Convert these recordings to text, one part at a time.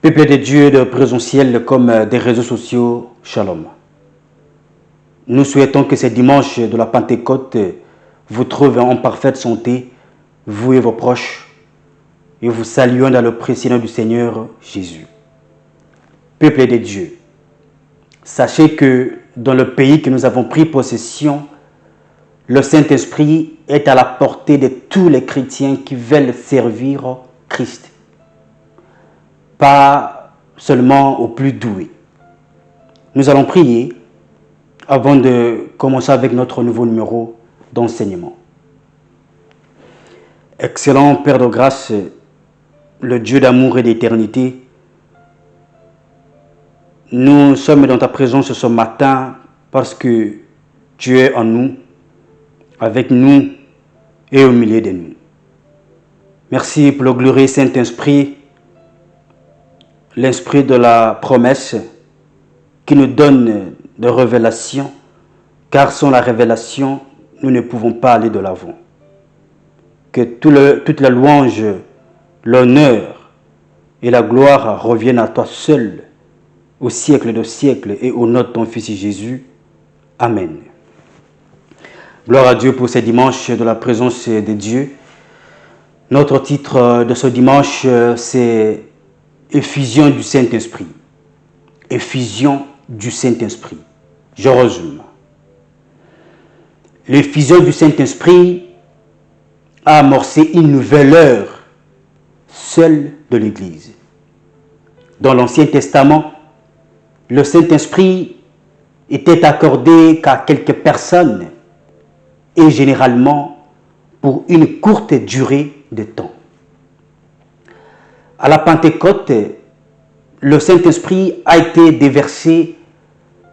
Peuple de Dieu de présentiel comme des réseaux sociaux, shalom. Nous souhaitons que ce dimanche de la Pentecôte vous trouve en parfaite santé, vous et vos proches, et vous saluons dans le précieux nom du Seigneur Jésus. Peuple de Dieu, sachez que dans le pays que nous avons pris possession, le Saint-Esprit est à la portée de tous les chrétiens qui veulent servir Christ. Pas seulement aux plus doués. Nous allons prier avant de commencer avec notre nouveau numéro d'enseignement. Excellent Père de grâce, le Dieu d'amour et d'éternité, nous sommes dans ta présence ce matin parce que tu es en nous, avec nous et au milieu de nous. Merci pour le glorieux Saint-Esprit, l'esprit de la promesse qui nous donne de révélation, car sans la révélation, nous ne pouvons pas aller de l'avant. Que toute la louange, l'honneur et la gloire reviennent à toi seul, au siècle de siècles et au nom de ton Fils Jésus. Amen. Gloire à Dieu pour ce dimanche de la présence de Dieu. Notre titre de ce dimanche, c'est Effusion du Saint-Esprit. Effusion du Saint-Esprit. Je résume. L'effusion du Saint-Esprit a amorcé une nouvelle ère seule de l'Église. Dans l'Ancien Testament, le Saint-Esprit était accordé qu'à quelques personnes et généralement pour une courte durée de temps. À la Pentecôte, le Saint-Esprit a été déversé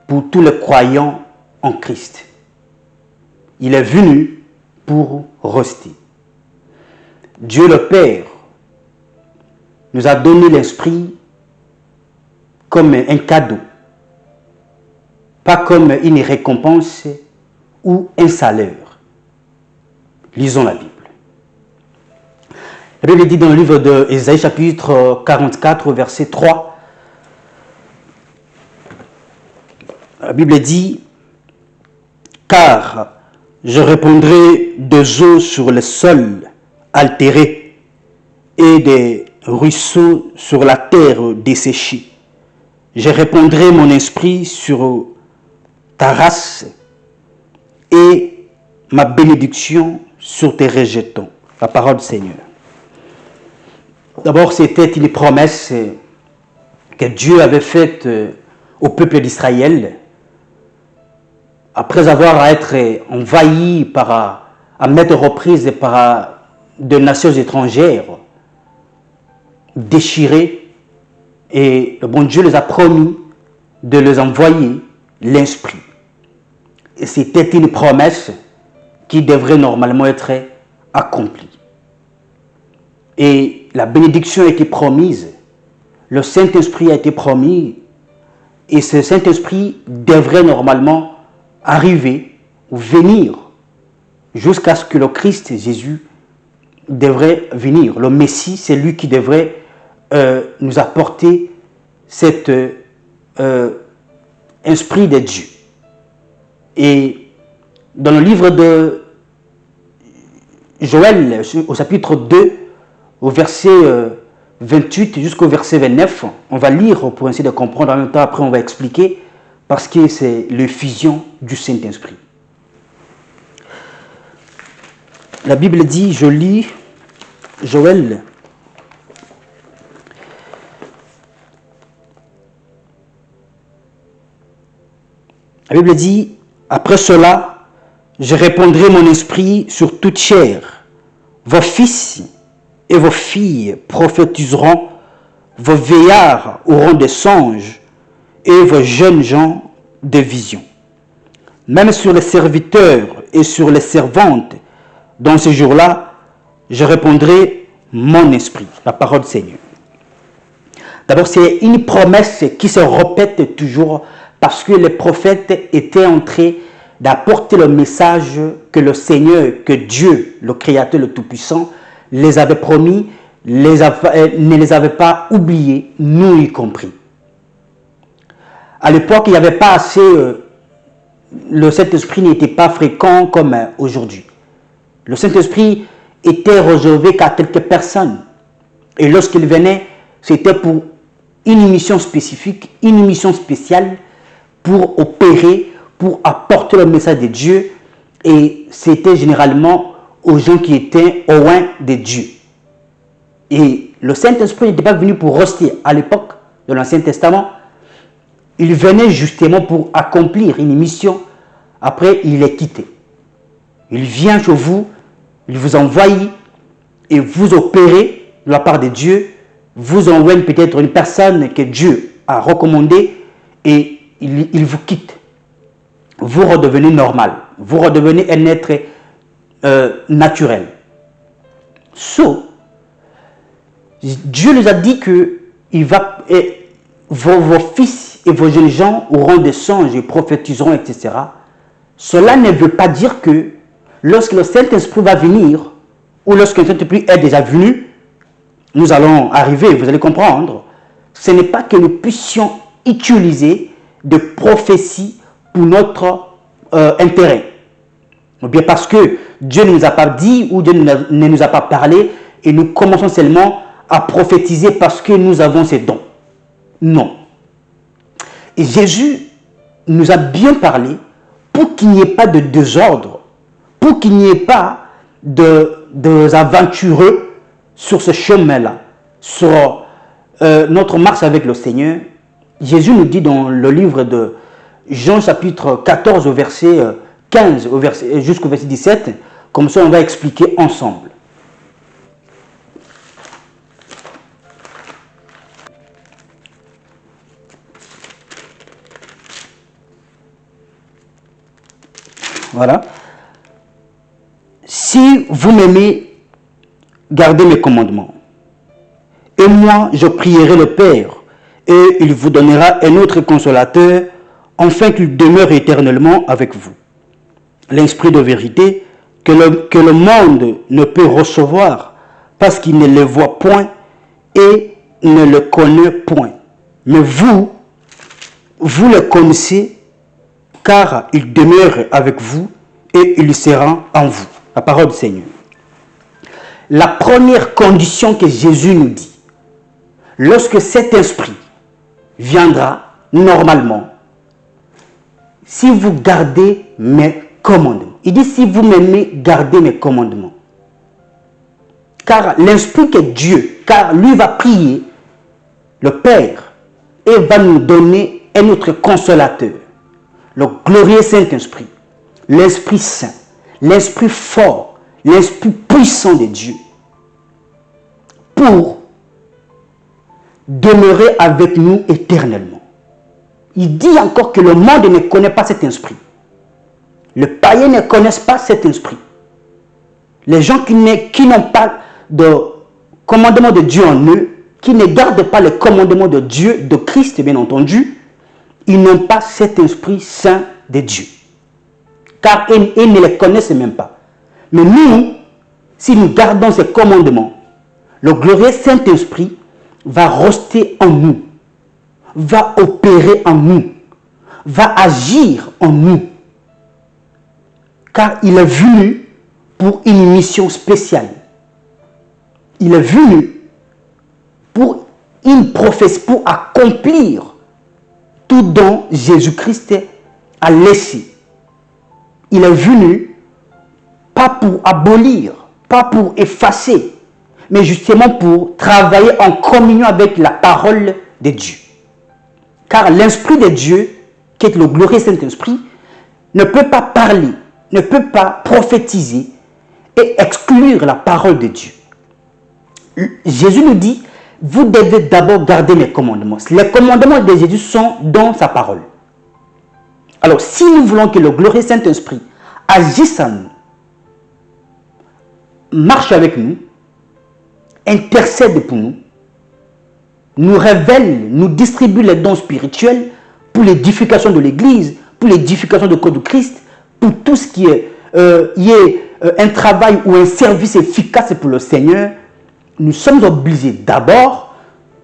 pour tous les croyants en Christ. Il est venu pour rester. Dieu le Père nous a donné l'Esprit comme un cadeau, pas comme une récompense ou un salaire. Lisons la Bible. La Bible dit dans le livre d'Ésaïe chapitre 44, verset 3, la Bible dit « Car je répandrai des eaux sur le sol altéré et des ruisseaux sur la terre desséchée. Je répandrai mon esprit sur ta race et ma bénédiction sur tes rejetons. » La parole du Seigneur. D'abord, c'était une promesse que Dieu avait faite au peuple d'Israël après avoir été envahi à maintes reprises par des nations étrangères, déchirées, et le bon Dieu les a promis de les envoyer l'Esprit. Et c'était une promesse qui devrait normalement être accomplie. Et la bénédiction a été promise, le Saint-Esprit a été promis, et ce Saint-Esprit devrait normalement arriver ou venir jusqu'à ce que le Christ Jésus devrait venir. Le Messie, c'est lui qui devrait nous apporter cet esprit de Dieu. Et dans le livre de Joël, au chapitre 2, au verset 28 jusqu'au verset 29, on va lire pour essayer de comprendre, en même temps après on va expliquer, parce que c'est l'effusion du Saint-Esprit. La Bible dit, je lis Joël, la Bible dit, après cela, je répandrai mon esprit sur toute chair. Vos fils et vos filles prophétiseront, vos vieillards auront des songes et vos jeunes gens des visions. Même sur les serviteurs et sur les servantes, dans ces jours-là, je répandrai mon esprit. La parole du Seigneur. D'abord, c'est une promesse qui se répète toujours parce que les prophètes étaient en train d'apporter le message que le Seigneur, que Dieu, le Créateur, le Tout-Puissant, les avait promis, ne les avait pas oubliés, nous y compris. À l'époque, il n'y avait pas assez, le Saint-Esprit n'était pas fréquent comme aujourd'hui. Le Saint-Esprit était réservé qu'à quelques personnes. Et lorsqu'il venait, c'était pour une mission spécifique, une mission spéciale pour opérer, pour apporter le message de Dieu. Et c'était généralement aux gens qui étaient au loin de Dieu. Et le Saint-Esprit n'était pas venu pour rester à l'époque de l'Ancien Testament. Il venait justement pour accomplir une mission. Après, il est quitté. Il vient chez vous, il vous envoie et vous opérez de la part de Dieu. Vous envoie peut-être une personne que Dieu a recommandée et il vous quitte. Vous redevenez normal. Vous redevenez un être naturel. Dieu nous a dit que vos fils et vos jeunes gens auront des songes et prophétiseront, etc. Cela ne veut pas dire que lorsque le Saint-Esprit va venir, ou lorsque le Saint-Esprit est déjà venu, nous allons arriver, vous allez comprendre, ce n'est pas que nous puissions utiliser de prophéties pour notre intérêt. Ou bien parce que Dieu ne nous a pas dit ou Dieu ne nous a pas parlé et nous commençons seulement à prophétiser parce que nous avons ces dons. Non. Et Jésus nous a bien parlé pour qu'il n'y ait pas de désordre, pour qu'il n'y ait pas d'aventureux sur ce chemin-là, sur notre marche avec le Seigneur. Jésus nous dit dans le livre de Jean chapitre 14 au verset 15 jusqu'au verset 17, comme ça on va expliquer ensemble. Voilà. Si vous m'aimez, gardez mes commandements. Et moi, je prierai le Père, et il vous donnera un autre consolateur, afin qu'il demeure éternellement avec vous. L'Esprit de vérité que le monde ne peut recevoir, parce qu'il ne le voit point et ne le connaît point. Mais vous le connaissez, car il demeure avec vous et il sera en vous. La parole du Seigneur. La première condition que Jésus nous dit, lorsque cet esprit viendra normalement, si vous gardez mes commandements. Il dit, si vous m'aimez, gardez mes commandements. Car l'esprit que Dieu, car lui va prier le Père et va nous donner un autre consolateur. Le glorieux Saint-Esprit, l'Esprit Saint, l'Esprit fort, l'Esprit puissant de Dieu, pour demeurer avec nous éternellement. Il dit encore que le monde ne connaît pas cet esprit. Les païens ne connaissent pas cet esprit. Les gens qui n'ont pas de commandement de Dieu en eux, qui ne gardent pas les commandements de Dieu, de Christ bien entendu, ils n'ont pas cet esprit saint de Dieu. Car ils ne les connaissent même pas. Mais nous, si nous gardons ces commandements, le glorieux Saint-Esprit va rester en nous, va opérer en nous, va agir en nous. Car il est venu pour une mission spéciale. Il est venu pour une prophétie, pour accomplir tout dont Jésus-Christ a laissé. Il est venu pas pour abolir, pas pour effacer, mais justement pour travailler en communion avec la parole de Dieu. Car l'Esprit de Dieu, qui est le glorieux Saint-Esprit, ne peut pas parler, ne peut pas prophétiser et exclure la parole de Dieu. Jésus nous dit, vous devez d'abord garder mes commandements. Les commandements de Jésus sont dans sa parole. Alors, si nous voulons que le glorieux Saint-Esprit agisse en nous, marche avec nous, intercède pour nous, nous révèle, nous distribue les dons spirituels pour l'édification de l'Église, pour l'édification du corps de Christ, pour tout ce qui est, un travail ou un service efficace pour le Seigneur, nous sommes obligés d'abord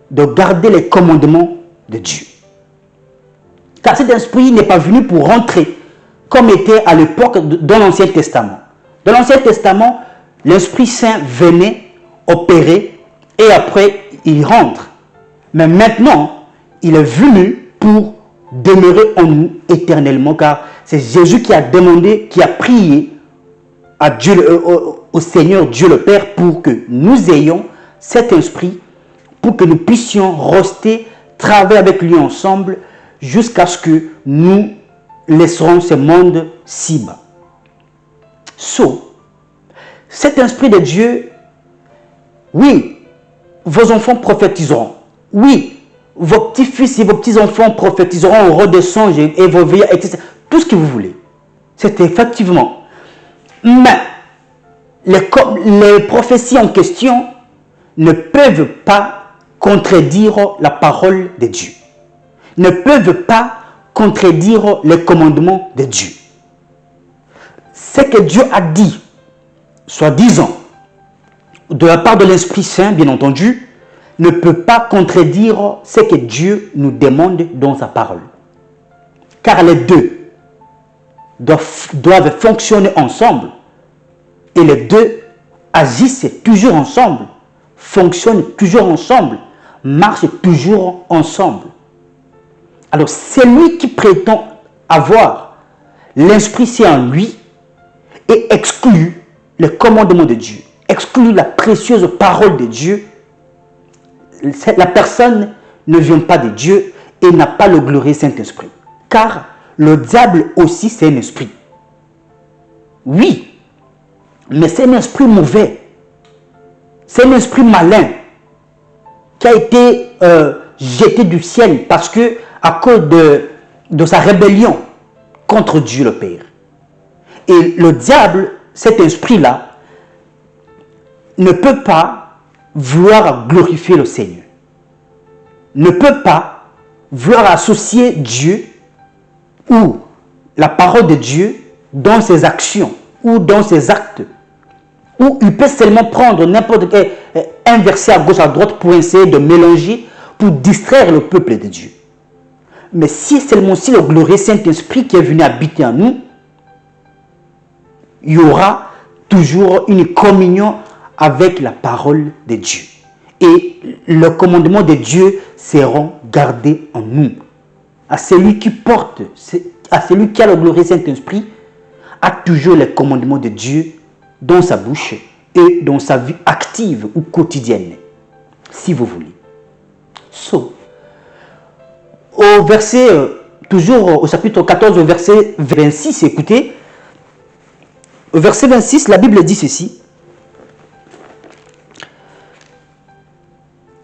de garder les commandements de Dieu. Car cet esprit n'est pas venu pour rentrer comme était à l'époque dans l'Ancien Testament. Dans l'Ancien Testament, l'Esprit Saint venait opérer et après il rentre. Mais maintenant, il est venu pour demeurer en nous éternellement, car c'est Jésus qui a demandé, qui a prié à Dieu, au Seigneur Dieu le Père pour que nous ayons cet esprit, pour que nous puissions rester, travailler avec lui ensemble jusqu'à ce que nous laisserons ce monde si bas. Cet esprit de Dieu, oui, vos enfants prophétiseront. Oui, vos petits-fils et vos petits-enfants prophétiseront au roi des songes et vos vieillards, etc. Tout ce que vous voulez. C'est effectivement. Mais les prophéties en question ne peuvent pas contredire la parole de Dieu. Ne peuvent pas contredire les commandements de Dieu. Ce que Dieu a dit, soi-disant, de la part de l'Esprit Saint, bien entendu, ne peut pas contredire ce que Dieu nous demande dans sa parole. Car les deux doivent fonctionner ensemble. Et les deux agissent toujours ensemble, fonctionnent toujours ensemble, marchent toujours ensemble. Alors, celui qui prétend avoir l'Esprit Saint en lui et exclut les commandements de Dieu, exclut la précieuse parole de Dieu, la personne ne vient pas de Dieu et n'a pas le glorieux Saint-Esprit. Car le diable aussi, c'est un esprit. Oui, mais c'est un esprit mauvais. C'est un esprit malin qui a été jeté du ciel parce que à cause de sa rébellion contre Dieu le Père. Et le diable, cet esprit-là, ne peut pas vouloir glorifier le Seigneur. Ne peut pas vouloir associer Dieu ou la parole de Dieu dans ses actions ou dans ses actes. Ou il peut seulement prendre n'importe quel, un verset à gauche, à droite pour essayer de mélanger, pour distraire le peuple de Dieu. Mais si seulement si le glorieux Saint-Esprit qui est venu habiter en nous, il y aura toujours une communion avec la parole de Dieu. Et le commandement de Dieu seront gardés en nous. À celui qui porte, à celui qui a le glorieux Saint-Esprit, a toujours les commandements de Dieu dans sa bouche et dans sa vie active ou quotidienne, si vous voulez. Au verset, toujours au chapitre 14, au verset 26, écoutez, au verset 26, la Bible dit ceci.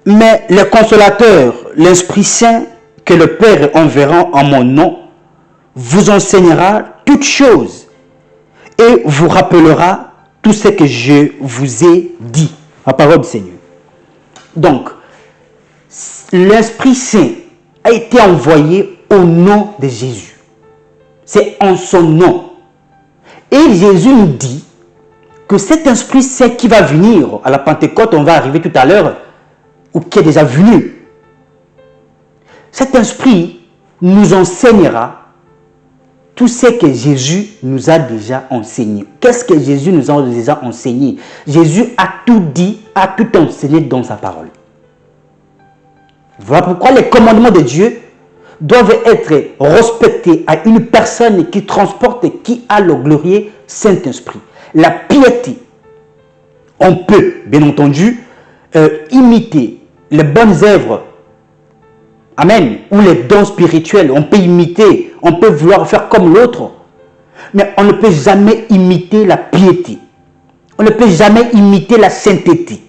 Mais le consolateur, l'Esprit Saint, que le Père enverra en mon nom, vous enseignera toutes choses et vous rappellera tout ce que je vous ai dit. La parole du Seigneur. Donc, l'Esprit Saint a été envoyé au nom de Jésus. C'est en son nom. Et Jésus nous dit que cet Esprit Saint qui va venir à la Pentecôte, on va arriver tout à l'heure, ou qui est déjà venu, cet Esprit nous enseignera tout ce que Jésus nous a déjà enseigné. Qu'est-ce que Jésus nous a déjà enseigné? Jésus a tout dit, a tout enseigné dans sa parole. Voilà pourquoi les commandements de Dieu doivent être respectés à une personne qui transporte et qui a le glorieux Saint-Esprit. La piété. On peut, bien entendu, imiter les bonnes œuvres. Amen. Ou les dons spirituels. On peut imiter, on peut vouloir faire comme l'autre. Mais on ne peut jamais imiter la piété. On ne peut jamais imiter la sainteté.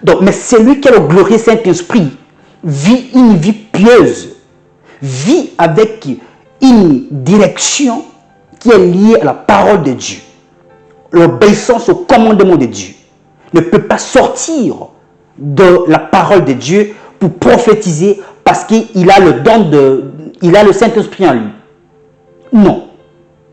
Donc, mais celui qui a le glorieux Saint-Esprit vit une vie pieuse, vit avec une direction qui est liée à la parole de Dieu. L'obéissance au commandement de Dieu ne peut pas sortir de la parole de Dieu pour prophétiser parce qu'il a le don il a le Saint-Esprit en lui. Non,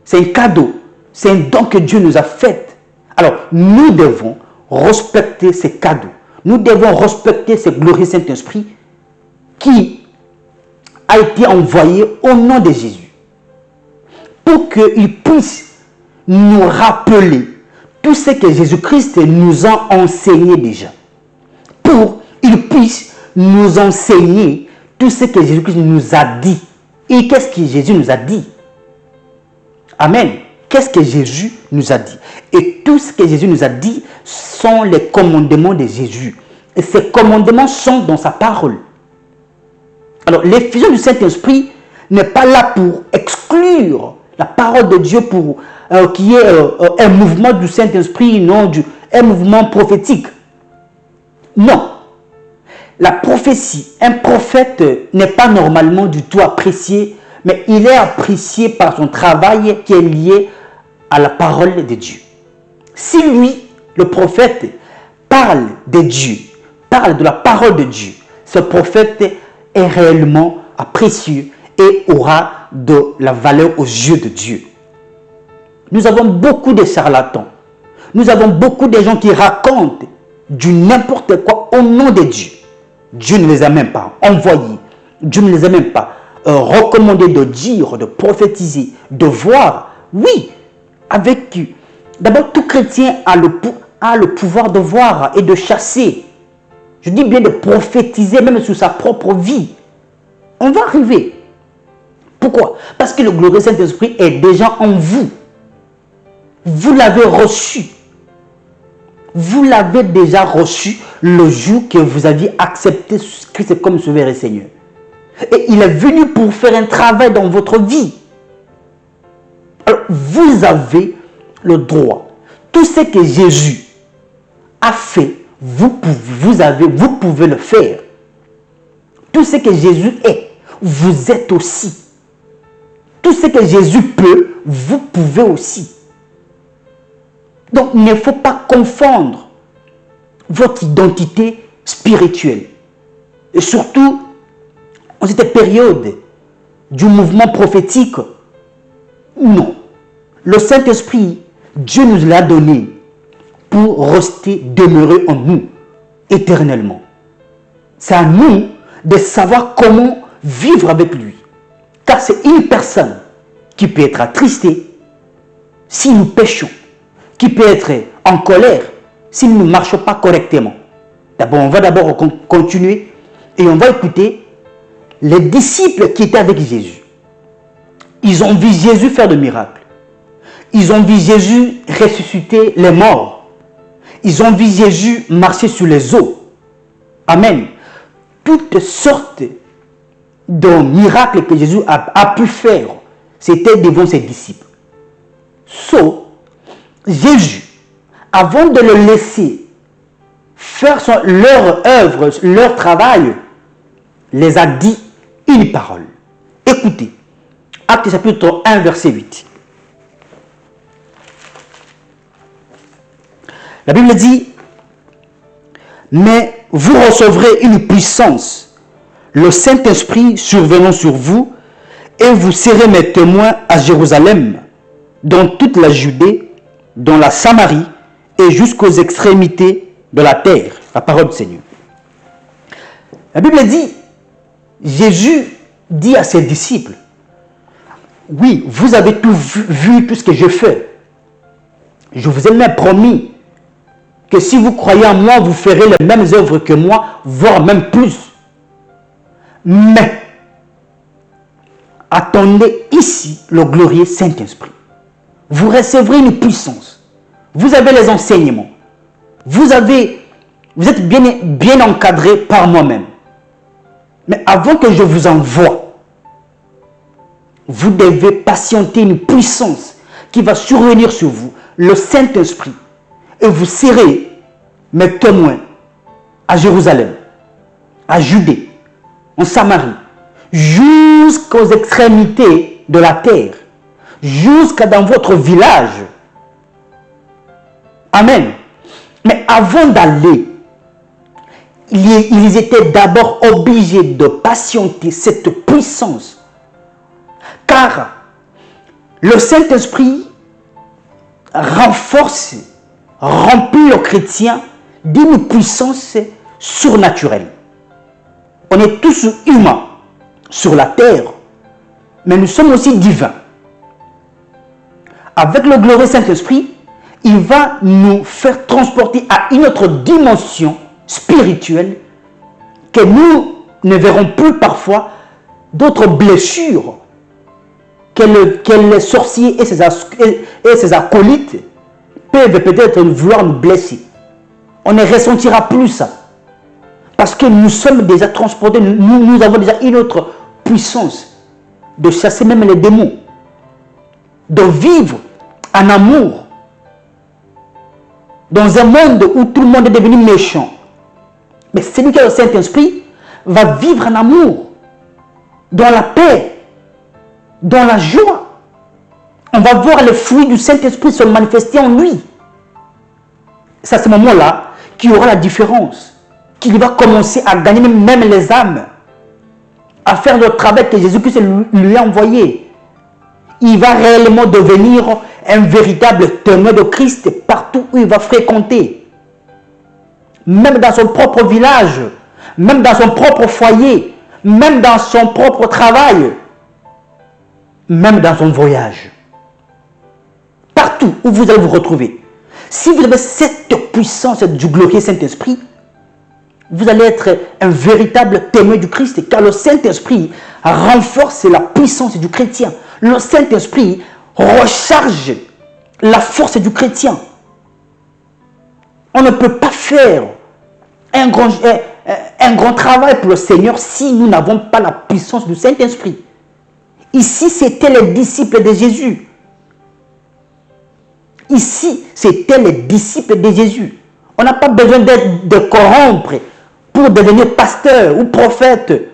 c'est un cadeau. C'est un don que Dieu nous a fait. Alors, nous devons respecter ces cadeaux. Nous devons respecter ce glorieux Saint-Esprit qui a été envoyé au nom de Jésus pour qu'il puisse nous rappeler tout ce que Jésus-Christ nous a enseigné déjà. Pour qu'il puisse nous enseigner tout ce que Jésus-Christ nous a dit. Et qu'est-ce que Jésus nous a dit? Amen. Qu'est-ce que Jésus nous a dit? Et tout ce que Jésus nous a dit sont les commandements de Jésus. Et ces commandements sont dans sa parole. Alors, l'effusion du Saint-Esprit n'est pas là pour exclure la parole de Dieu pour qui est un mouvement du Saint-Esprit, non un mouvement prophétique. Non. La prophétie, un prophète n'est pas normalement du tout apprécié, mais il est apprécié par son travail qui est lié à la parole de Dieu. Si lui, le prophète, parle de Dieu, parle de la parole de Dieu, ce prophète est réellement apprécié et aura de la valeur aux yeux de Dieu. Nous avons beaucoup de charlatans. Nous avons beaucoup de gens qui racontent du n'importe quoi au nom de Dieu. Dieu ne les a même pas envoyés. Dieu ne les a même pas recommandés de dire, de prophétiser, de voir. Oui, avec d'abord tout chrétien a le pouvoir de voir et de chasser. Je dis bien de prophétiser même sur sa propre vie. On va arriver. Pourquoi? Parce que le glorieux Saint-Esprit est déjà en vous. Vous l'avez reçu. Vous l'avez déjà reçu le jour que vous aviez accepté Christ comme Sauveur et Seigneur. Et il est venu pour faire un travail dans votre vie. Alors, vous avez le droit. Tout ce que Jésus a fait, vous pouvez le faire. Tout ce que Jésus est, vous êtes aussi. Tout ce que Jésus peut, vous pouvez aussi. Donc, il ne faut pas confondre votre identité spirituelle. Et surtout, en cette période du mouvement prophétique, non. Le Saint-Esprit, Dieu nous l'a donné pour rester, demeurer en nous éternellement. C'est à nous de savoir comment vivre avec lui. Car c'est une personne qui peut être attristée si nous péchons, qui peut être en colère si nous ne marchons pas correctement. D'abord, on va d'abord continuer et on va écouter les disciples qui étaient avec Jésus. Ils ont vu Jésus faire des miracles. Ils ont vu Jésus ressusciter les morts. Ils ont vu Jésus marcher sur les eaux. Amen. Toutes sortes de miracles que Jésus a pu faire, c'était devant ses disciples. Jésus, avant de le laisser faire leur œuvre, leur travail, les a dit une parole. Écoutez, Actes chapitre 1, verset 8. La Bible dit, mais vous recevrez une puissance, le Saint-Esprit survenant sur vous, et vous serez mes témoins à Jérusalem, dans toute la Judée, dans la Samarie et jusqu'aux extrémités de la terre. La parole du Seigneur. La Bible dit, Jésus dit à ses disciples, oui, vous avez tout vu tout ce que je fais. Je vous ai même promis que si vous croyez en moi, vous ferez les mêmes œuvres que moi, voire même plus. Mais, attendez ici le glorieux Saint-Esprit. Vous recevrez une puissance. Vous avez les enseignements. Vous êtes bien encadré par moi-même. Mais avant que je vous envoie, vous devez patienter une puissance qui va survenir sur vous, le Saint-Esprit. Et vous serez mes témoins à Jérusalem, à Judée, en Samarie, jusqu'aux extrémités de la terre, jusqu'à dans votre village. Amen. Mais avant d'aller, ils étaient d'abord obligés de patienter cette puissance. Car le Saint-Esprit renforce, remplit le chrétien d'une puissance surnaturelle. On est tous humains sur la terre, mais nous sommes aussi divins. Avec le glorieux Saint-Esprit, il va nous faire transporter à une autre dimension spirituelle que nous ne verrons plus parfois d'autres blessures que les sorciers et ses acolytes peuvent peut-être vouloir nous blesser. On ne ressentira plus ça. Parce que nous sommes déjà transportés, nous avons déjà une autre puissance de chasser même les démons, de vivre en amour dans un monde où tout le monde est devenu méchant. Mais celui qui a le Saint-Esprit va vivre en amour, dans la paix, dans la joie. On va voir les fruits du Saint-Esprit se manifester en lui. C'est à ce moment-là qu'il y aura la différence, qu'il va commencer à gagner même les âmes, à faire le travail que Jésus-Christ lui a envoyé. Il va réellement devenir un véritable témoin de Christ partout où il va fréquenter. Même dans son propre village, même dans son propre foyer, même dans son propre travail, même dans son voyage. Partout où vous allez vous retrouver. Si vous avez cette puissance du glorieux Saint-Esprit, vous allez être un véritable témoin du Christ, car le Saint-Esprit renforce la puissance du chrétien. Le Saint-Esprit recharge la force du chrétien. On ne peut pas faire un grand travail pour le Seigneur si nous n'avons pas la puissance du Saint-Esprit. Ici, c'était les disciples de Jésus. Ici, c'était les disciples de Jésus. On n'a pas besoin de corrompre pour devenir pasteur ou prophète.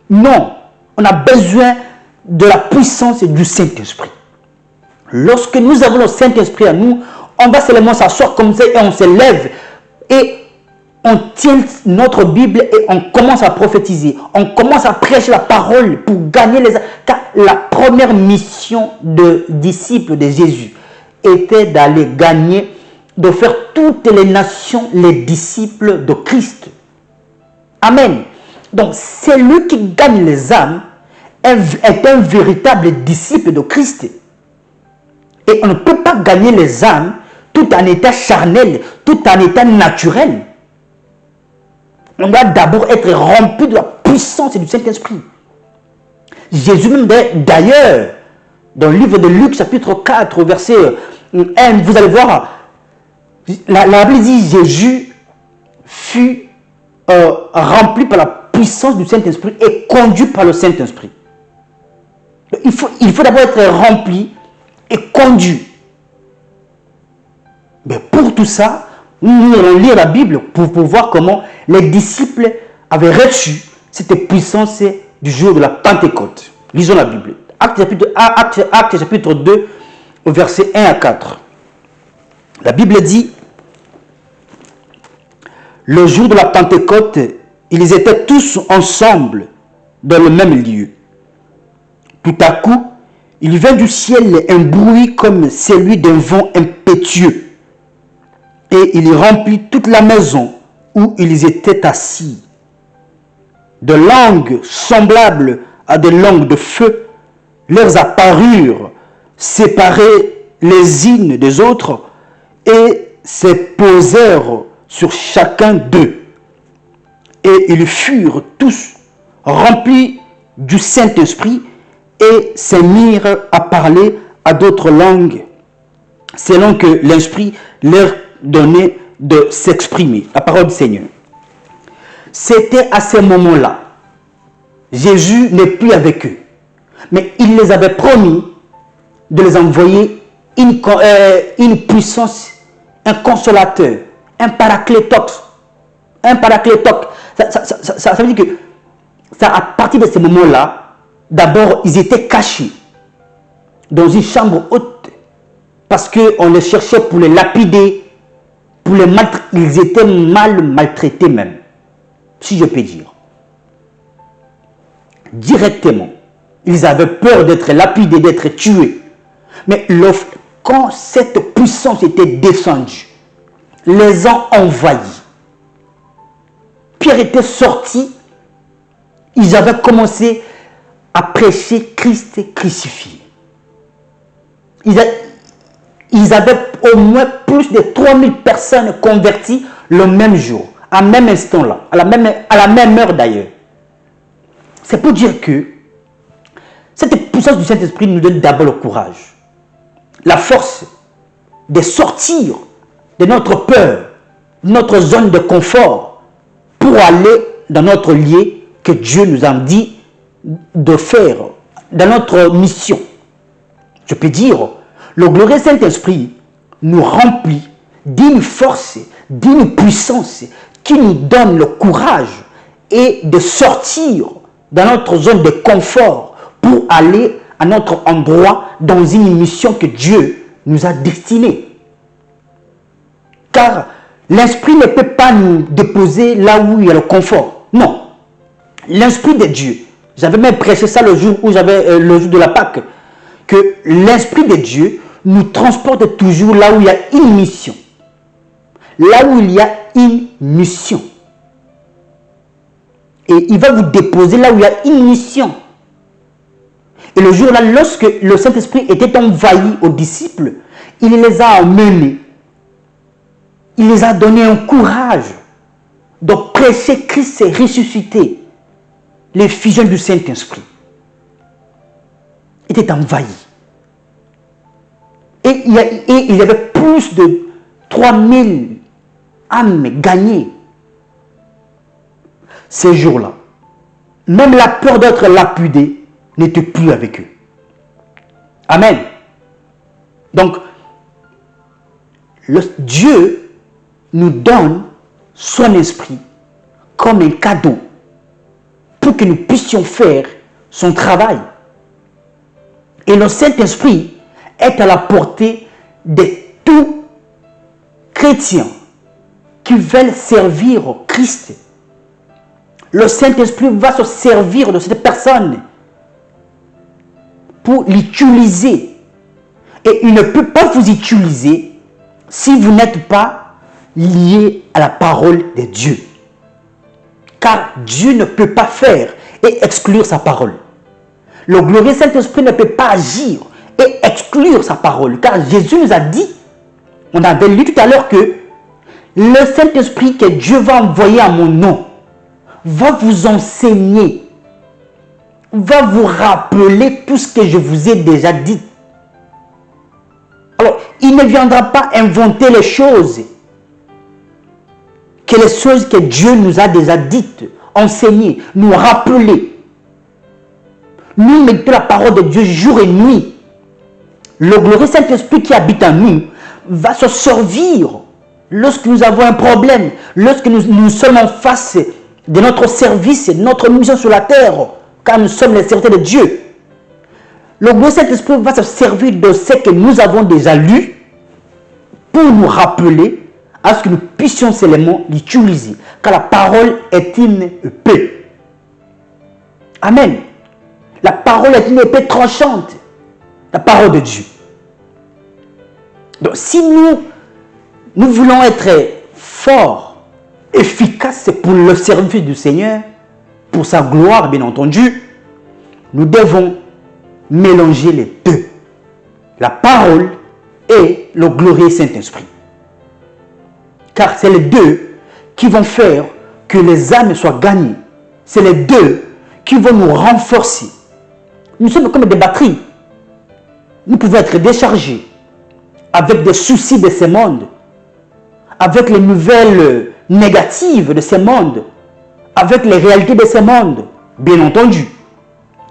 Non, on a besoin de la puissance du Saint-Esprit. Lorsque nous avons le Saint-Esprit à nous, on va seulement s'asseoir comme ça et on se lève et on tient notre Bible et on commence à prophétiser. On commence à prêcher la parole pour gagner les âmes. Car la première mission de disciples de Jésus était d'aller gagner, de faire toutes les nations les disciples de Christ. Amen. Donc, celui qui gagne les âmes est un véritable disciple de Christ. Et on ne peut pas gagner les âmes tout en état charnel, tout en état naturel. On doit d'abord être rempli de la puissance du Saint-Esprit. Jésus même d'ailleurs, dans le livre de Luc chapitre 4, verset 1, vous allez voir, la Bible dit Jésus fut rempli par la puissance du Saint-Esprit et conduit par le Saint-Esprit. Il faut d'abord être rempli et conduit. Mais pour tout ça, nous allons lire la Bible pour voir comment les disciples avaient reçu cette puissance du jour de la Pentecôte. Lisons la Bible. Actes chapitre 2, versets 1 à 4. La Bible dit, le jour de la Pentecôte, ils étaient tous ensemble dans le même lieu. Tout à coup, il vint du ciel un bruit comme celui d'un vent impétueux. Et il remplit toute la maison où ils étaient assis. De langues semblables à des langues de feu leur apparurent, séparées les unes des autres, et se posèrent sur chacun d'eux. Et ils furent tous remplis du Saint-Esprit et se mirent à parler à d'autres langues, selon que l'Esprit leur donnait de s'exprimer. La parole du Seigneur. C'était à ce moment-là. Jésus n'est plus avec eux. Mais il les avait promis de les envoyer une puissance, un consolateur, un paraclétos. Un paraclétos. Ça veut dire que à partir de ce moment-là, d'abord, ils étaient cachés dans une chambre haute parce qu'on les cherchait pour les lapider, pour les maltraiter. Ils étaient mal maltraités même, si je peux dire. Directement, ils avaient peur d'être lapidés, d'être tués. Mais quand cette puissance était descendue, les ont envahis. Pierre était sorti, ils avaient commencé à prêcher Christ crucifié. Ils avaient au moins plus de 3000 personnes converties le même jour, à même instant-là, à la même heure d'ailleurs. C'est pour dire que cette puissance du Saint-Esprit nous donne d'abord le courage, la force de sortir de notre peur, notre zone de confort, pour aller dans notre lieu que Dieu nous a dit de faire, dans notre mission. Je peux dire, le glorieux Saint-Esprit nous remplit d'une force, d'une puissance qui nous donne le courage et de sortir dans notre zone de confort pour aller à notre endroit dans une mission que Dieu nous a destinée. Car l'Esprit ne peut pas nous déposer là où il y a le confort. Non. L'Esprit de Dieu, j'avais même prêché ça le jour où j'avais le jour de la Pâque, que l'Esprit de Dieu nous transporte toujours là où il y a une mission. Là où il y a une mission. Et il va vous déposer là où il y a une mission. Et le jour-là, lorsque le Saint-Esprit était envahi aux disciples, il les a emmenés. Il les a donné un courage de prêcher Christ est ressuscité. Les fusions du Saint-Esprit étaient envahis. Et il y avait plus de 3000 âmes gagnées ces jours-là. Même la peur d'être lapidé n'était plus avec eux. Amen. Donc, Dieu nous donne son esprit comme un cadeau pour que nous puissions faire son travail. Et le Saint-Esprit est à la portée de tout chrétien qui veulent servir Christ. Le Saint-Esprit va se servir de cette personne pour l'utiliser. Et il ne peut pas vous utiliser si vous n'êtes pas lié à la parole de Dieu. Car Dieu ne peut pas faire et exclure sa parole. Le glorieux Saint-Esprit ne peut pas agir et exclure sa parole. Car Jésus nous a dit, on avait lu tout à l'heure que le Saint-Esprit que Dieu va envoyer à mon nom va vous enseigner, va vous rappeler tout ce que je vous ai déjà dit. Alors, il ne viendra pas inventer les choses que Dieu nous a déjà dites, enseignées, nous rappeler. Nous mettons la parole de Dieu jour et nuit. Le glorieux Saint-Esprit qui habite en nous va se servir lorsque nous avons un problème, lorsque nous sommes en face de notre service, de notre mission sur la terre, car nous sommes les serviteurs de Dieu. Le glorieux Saint-Esprit va se servir de ce que nous avons déjà lu pour nous rappeler à ce que nous puissions seulement l'utiliser. Car la parole est une épée. Amen. La parole est une épée tranchante. La parole de Dieu. Donc si nous voulons être forts, efficaces pour le service du Seigneur, pour sa gloire bien entendu, nous devons mélanger les deux. La parole et le glorieux Saint-Esprit. Car c'est les deux qui vont faire que les âmes soient gagnées. C'est les deux qui vont nous renforcer. Nous sommes comme des batteries. Nous pouvons être déchargés avec des soucis de ce monde, avec les nouvelles négatives de ce monde, avec les réalités de ce monde, bien entendu.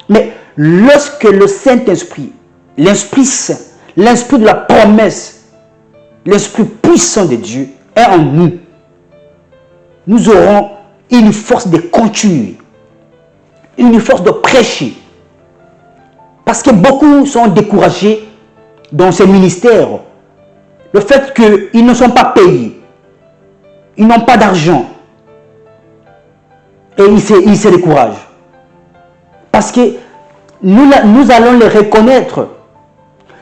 Mais lorsque le Saint-Esprit, l'Esprit Saint, l'Esprit de la promesse, l'Esprit puissant de Dieu est en nous, nous aurons une force de continuer, une force de prêcher. Parce que beaucoup sont découragés dans ces ministères. Le fait qu'ils ne sont pas payés, ils n'ont pas d'argent, et ils se découragent. Parce que nous allons les reconnaître.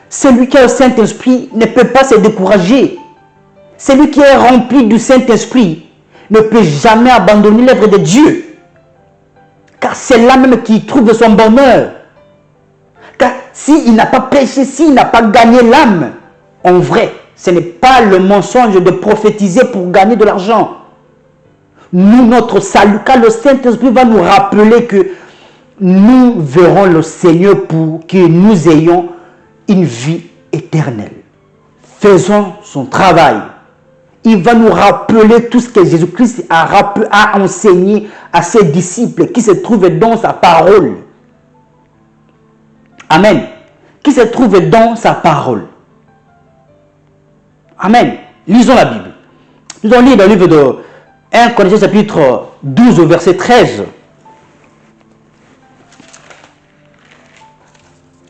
Celui qui a le Saint-Esprit ne peut pas se décourager. Celui qui est rempli du Saint-Esprit ne peut jamais abandonner l'œuvre de Dieu. Car c'est là même qu'il trouve son bonheur. Car s'il n'a pas péché, s'il n'a pas gagné l'âme, en vrai, ce n'est pas le mensonge de prophétiser pour gagner de l'argent. Nous, notre salut, car le Saint-Esprit va nous rappeler que nous verrons le Seigneur pour que nous ayons une vie éternelle. Faisons son travail. Il va nous rappeler tout ce que Jésus-Christ a enseigné à ses disciples qui se trouvent dans sa parole. Amen. Qui se trouvent dans sa parole. Amen. Lisons la Bible. Nous allons lire le livre de 1 Corinthiens chapitre 12 au verset 13.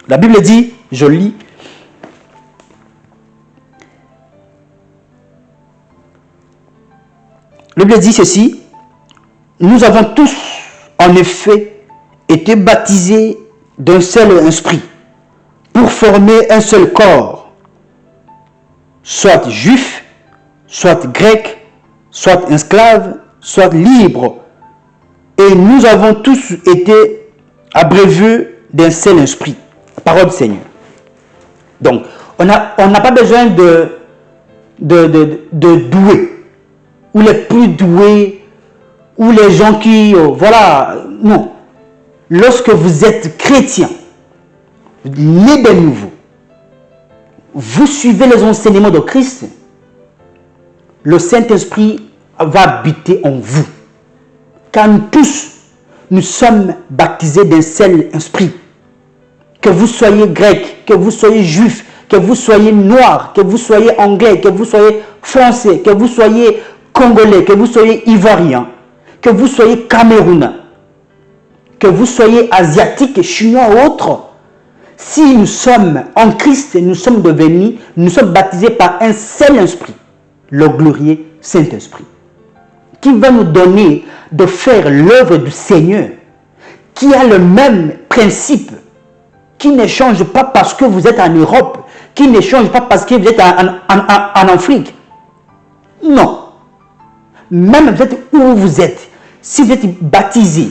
La Bible dit, je lis, la Bible dit ceci, nous avons tous en effet été baptisés d'un seul esprit pour former un seul corps, soit juif, soit grec, soit esclave, soit libre. Et nous avons tous été abreuvés d'un seul esprit. Parole du Seigneur. Donc, on n'a pas besoin de doués, ou les plus doués, ou les gens qui, voilà, non. Lorsque vous êtes chrétien, né de nouveau, vous suivez les enseignements de Christ, le Saint-Esprit va habiter en vous. Car nous tous, nous sommes baptisés d'un seul esprit. Que vous soyez grec, que vous soyez juif, que vous soyez noir, que vous soyez anglais, que vous soyez français, que vous soyez congolais, que vous soyez ivoirien, que vous soyez camerounais, que vous soyez asiatique, chinois ou autre. Si nous sommes en Christ, nous sommes baptisés par un seul esprit, le glorieux Saint-Esprit, qui va nous donner de faire l'œuvre du Seigneur, qui a le même principe, qui ne change pas parce que vous êtes en Europe, qui ne change pas parce que vous êtes en Afrique. Non. Même vous êtes où vous êtes, si vous êtes baptisé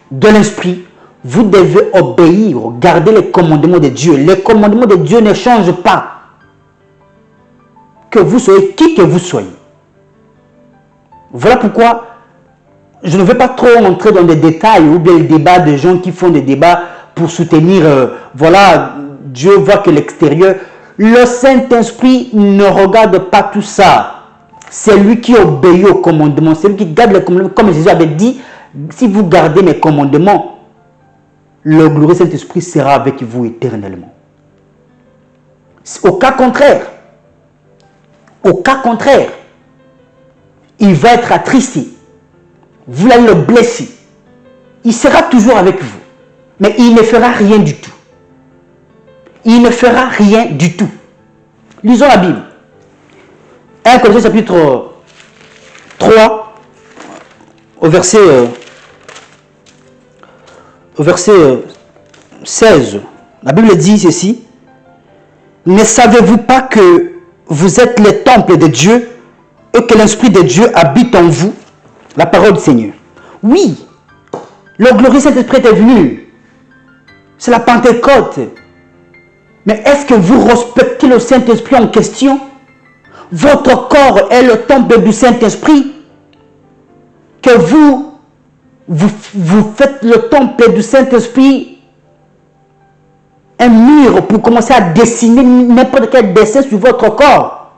de l'Esprit, vous devez obéir, garder les commandements de Dieu. Les commandements de Dieu ne changent pas. Que vous soyez qui que vous soyez. Voilà pourquoi je ne vais pas trop entrer dans des détails ou bien les débats de gens qui font des débats pour soutenir, voilà, Dieu voit que l'extérieur. Le Saint-Esprit ne regarde pas tout ça. C'est lui qui obéit aux commandements. C'est lui qui garde les commandements. Comme Jésus avait dit, si vous gardez mes commandements, le glorieux Saint-Esprit sera avec vous éternellement. Au cas contraire, il va être attristé. Vous allez le blesser. Il sera toujours avec vous. Mais il ne fera rien du tout. Il ne fera rien du tout. Lisons la Bible. 1 Corinthiens chapitre 3, au verset 16. La Bible dit ceci. Ne savez-vous pas que vous êtes le temple de Dieu et que l'Esprit de Dieu habite en vous? La parole du Seigneur. Oui, le glorieux Saint-Esprit est venu. C'est la Pentecôte. Mais est-ce que vous respectez le Saint-Esprit en question? Votre corps est le temple du Saint-Esprit. Que vous faites le temple du Saint-Esprit un mur pour commencer à dessiner n'importe quel dessin sur votre corps.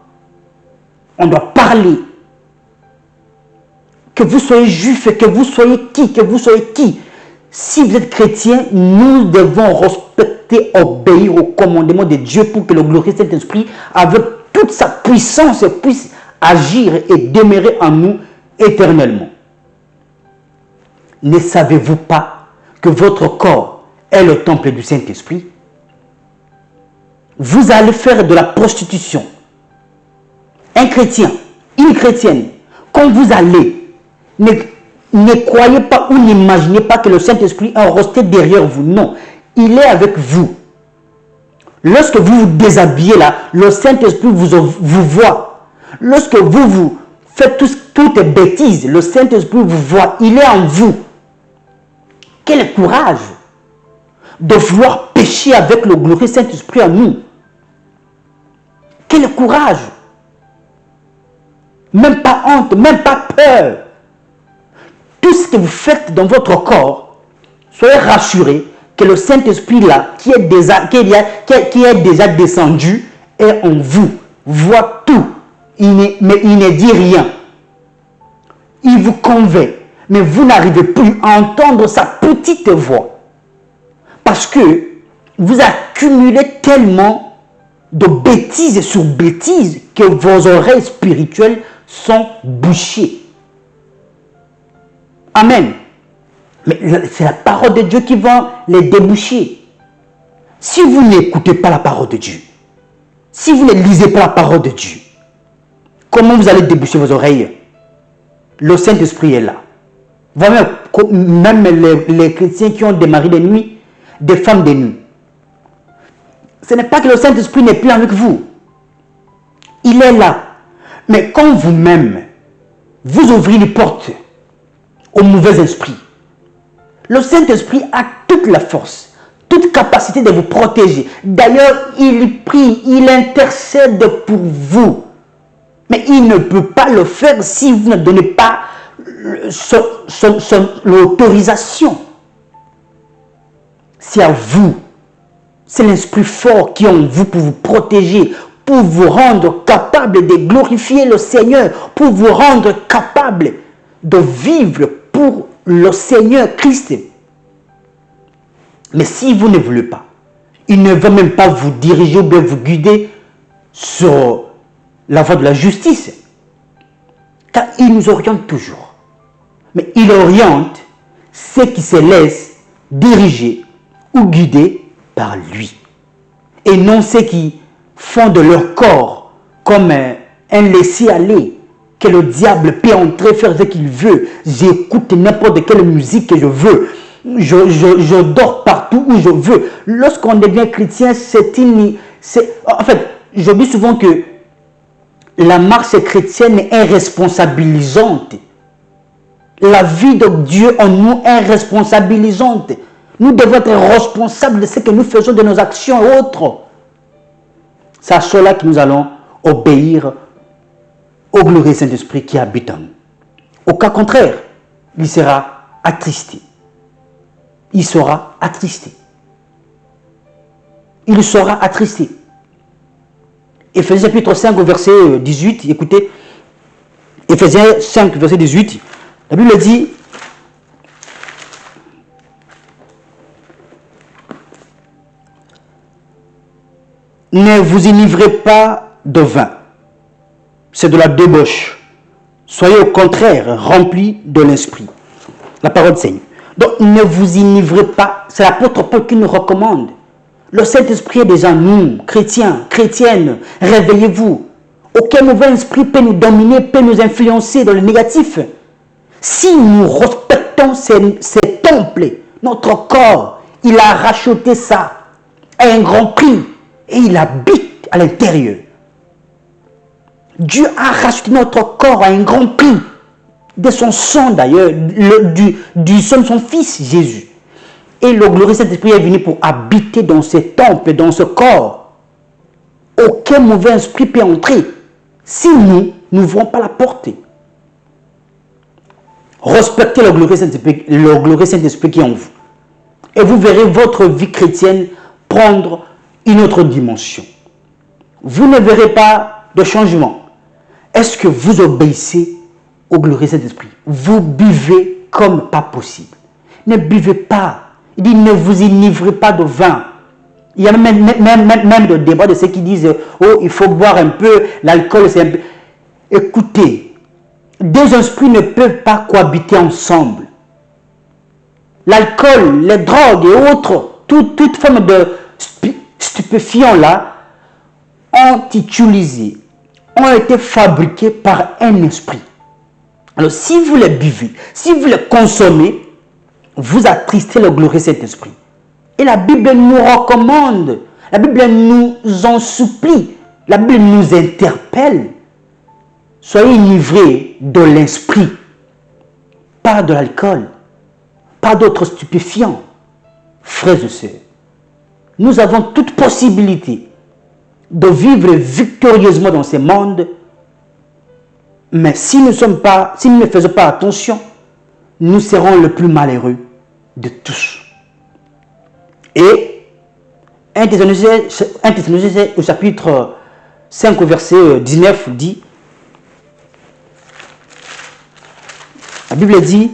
On doit parler. Que vous soyez juif, que vous soyez qui. Si vous êtes chrétien, nous devons respecter, obéir au commandement de Dieu pour que le glorieux Saint-Esprit, avec toute sa puissance, puisse agir et demeurer en nous éternellement. Ne savez-vous pas que votre corps est le temple du Saint-Esprit? Vous allez faire de la prostitution. Un chrétien, une chrétienne, quand vous allez, ne croyez pas ou n'imaginez pas que le Saint-Esprit est resté derrière vous. Non, il est avec vous. Lorsque vous vous déshabillez là, le Saint-Esprit vous voit. Lorsque vous faites toutes les bêtises, le Saint-Esprit vous voit. Il est en vous. Quel courage de vouloir pécher avec le glorieux Saint-Esprit en nous. Quel courage. Même pas honte, même pas peur. Tout ce que vous faites dans votre corps, soyez rassurés que le Saint-Esprit là, qui est déjà descendu, est en vous, voit tout, mais il ne dit rien. Il vous convainc, mais vous n'arrivez plus à entendre sa petite voix. Parce que vous accumulez tellement de bêtises sur bêtises que vos oreilles spirituelles sont bouchées. Amen. Mais c'est la parole de Dieu qui va les déboucher. Si vous n'écoutez pas la parole de Dieu, si vous ne lisez pas la parole de Dieu, comment vous allez déboucher vos oreilles? Le Saint-Esprit est là. Même les chrétiens qui ont des maris de nuit, des femmes de nuit. Ce n'est pas que le Saint-Esprit n'est plus avec vous. Il est là. Mais quand vous-même, vous ouvrez les portes au mauvais esprit, le Saint-Esprit a toute la force, toute capacité de vous protéger. D'ailleurs, il prie, il intercède pour vous. Mais il ne peut pas le faire si vous ne donnez pas l'autorisation. C'est à vous. C'est l'Esprit fort qui est en vous pour vous protéger, pour vous rendre capable de glorifier le Seigneur, pour vous rendre capable de vivre pour le Seigneur Christ. Mais si vous ne voulez pas, il ne va même pas vous diriger ou bien vous guider sur la voie de la justice. Car il nous oriente toujours. Mais il oriente ceux qui se laissent diriger ou guider par lui. Et non ceux qui font de leur corps comme un laisser-aller, que le diable peut entrer, faire ce qu'il veut. J'écoute n'importe quelle musique que je veux. Je dors partout où je veux. Lorsqu'on devient chrétien, en fait, je dis souvent que la marche chrétienne est responsabilisante. La vie de Dieu en nous est responsabilisante. Nous devons être responsables de ce que nous faisons, de nos actions et autres. C'est à cela que nous allons obéir au glorieux Saint-Esprit qui habite en nous. Au cas contraire, il sera attristé. Il sera attristé. Il sera attristé. Éphésiens chapitre 5, verset 18, écoutez. Éphésiens 5, verset 18. La Bible dit: ne vous enivrez pas de vin. C'est de la débauche. Soyez au contraire remplis de l'esprit. La parole Seigneur. Donc ne vous enivrez pas. C'est l'apôtre Paul qui nous recommande. Le Saint-Esprit est déjà nous, chrétiens, chrétiennes. Réveillez-vous. Aucun mauvais esprit peut nous dominer, peut nous influencer dans le négatif. Si nous respectons ces temples, notre corps, il a racheté ça à un grand prix et il habite à l'intérieur. Dieu a racheté notre corps à un grand prix, de son sang d'ailleurs, du sang de son Fils Jésus. Et le glorieux Saint-Esprit est venu pour habiter dans ce temple, dans ce corps. Aucun mauvais esprit peut entrer si nous n'ouvrons pas la porte. Respectez le glorieux Saint-Esprit qui est en vous. Et vous verrez votre vie chrétienne prendre une autre dimension. Vous ne verrez pas de changement. Est-ce que vous obéissez au glorieux Saint-Esprit? Vous buvez comme pas possible. Ne buvez pas. Il dit ne vous enivrez pas de vin. Il y a même de débat de ceux qui disent oh, il faut boire un peu, l'alcool c'est un peu. Écoutez, deux esprits ne peuvent pas cohabiter ensemble. L'alcool, les drogues et autres, toute forme de stupéfiants là, ont utilisé, ont été fabriqués par un esprit. Alors si vous les buvez, si vous les consommez, vous attristez le glorieux Saint-Esprit. Et la Bible nous recommande La Bible nous en supplie. La Bible nous interpelle. Soyez enivrés de l'esprit. Pas de l'alcool. Pas d'autres stupéfiants. Frères et sœurs, nous avons toute possibilité de vivre victorieusement dans ce monde. Mais si nous ne faisons pas attention, nous serons le plus malheureux de tous. Et 1 Thessaloniciens au chapitre 5 au verset 19 dit, la Bible dit,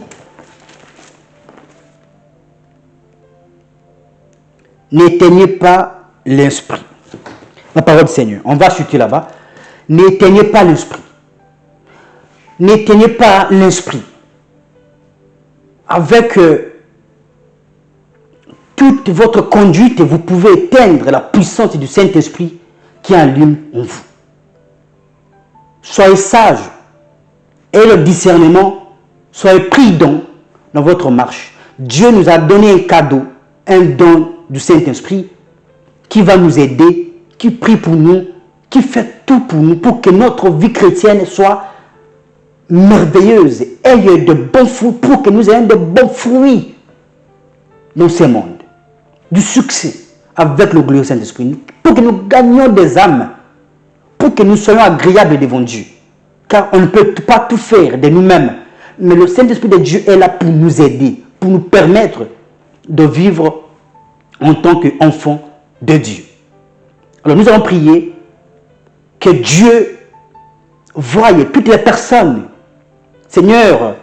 n'éteignez pas l'esprit. La parole du Seigneur. On va chuter là-bas. N'éteignez pas l'esprit. N'éteignez pas l'esprit. Avec toute votre conduite, vous pouvez éteindre la puissance du Saint-Esprit qui allume en vous. Soyez sages et le discernement, soyez prudents dans votre marche. Dieu nous a donné un cadeau, un don du Saint-Esprit qui va nous aider, qui prie pour nous, qui fait tout pour nous, pour que notre vie chrétienne soit merveilleuse, ait de bons fruits, pour que nous ayons de bons fruits dans ce monde. Du succès avec le glorieux Saint-Esprit, pour que nous gagnions des âmes, pour que nous soyons agréables devant Dieu. Car on ne peut pas tout faire de nous-mêmes, mais le Saint-Esprit de Dieu est là pour nous aider, pour nous permettre de vivre en tant qu'enfants de Dieu. Alors nous allons prier que Dieu voie toutes les personnes, Seigneur,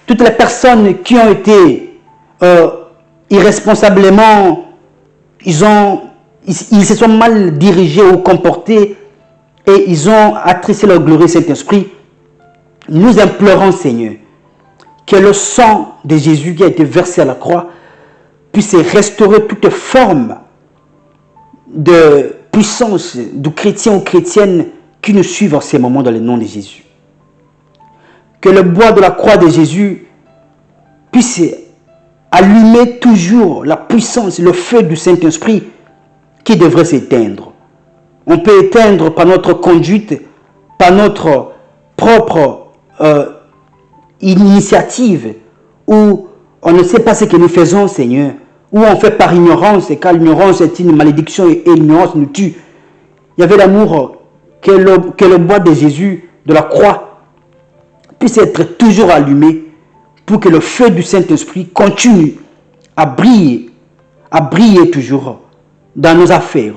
toutes les personnes qui ont été irresponsablement, ils se sont mal dirigés ou comportés et ils ont attristé leur glorieux Saint-Esprit. Nous implorons, Seigneur, que le sang de Jésus qui a été versé à la croix puisse restaurer toute forme de puissance de chrétiens ou chrétiennes qui nous suivent en ces moments dans le nom de Jésus. Que le bois de la croix de Jésus puisse allumer toujours la puissance, le feu du Saint-Esprit qui devrait s'éteindre. On peut éteindre par notre conduite, par notre propre initiative, où on ne sait pas ce que nous faisons, Seigneur, ou on fait par ignorance, car l'ignorance est une malédiction et l'ignorance nous tue. Il y avait l'amour que le bois de Jésus, de la croix, puisse être toujours allumé pour que le feu du Saint-Esprit continue à briller toujours dans nos affaires,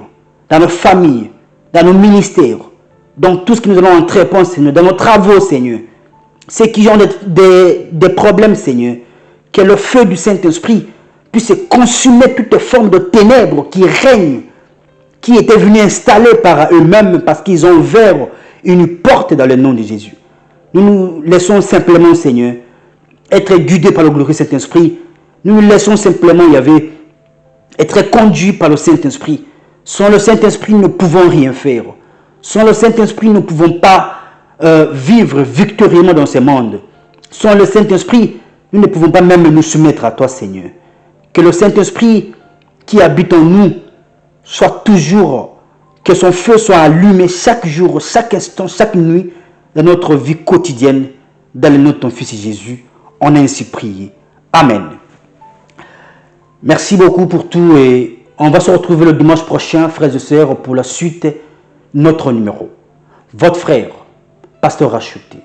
dans nos familles, dans nos ministères, dans tout ce que nous allons entreprendre, Seigneur, dans nos travaux, Seigneur. Ceux qui ont des problèmes, Seigneur, que le feu du Saint-Esprit puisse consumer toute forme de ténèbres qui règnent, qui étaient venus installer par eux-mêmes parce qu'ils ont ouvert une porte dans le nom de Jésus. Nous nous laissons simplement, Seigneur, être guidés par le glorieux Saint-Esprit. Nous nous laissons simplement, Yahvé, être conduits par le Saint-Esprit. Sans le Saint-Esprit, nous ne pouvons rien faire. Sans le Saint-Esprit, nous ne pouvons pas vivre victorieusement dans ce monde. Sans le Saint-Esprit, nous ne pouvons pas même nous soumettre à toi, Seigneur. Que le Saint-Esprit qui habite en nous soit toujours, que son feu soit allumé chaque jour, chaque instant, chaque nuit de notre vie quotidienne, dans le nom de ton Fils Jésus. On a ainsi prié. Amen. Merci beaucoup pour tout et on va se retrouver le dimanche prochain, frères et sœurs, pour la suite de notre numéro. Votre frère, Pasteur Racheté.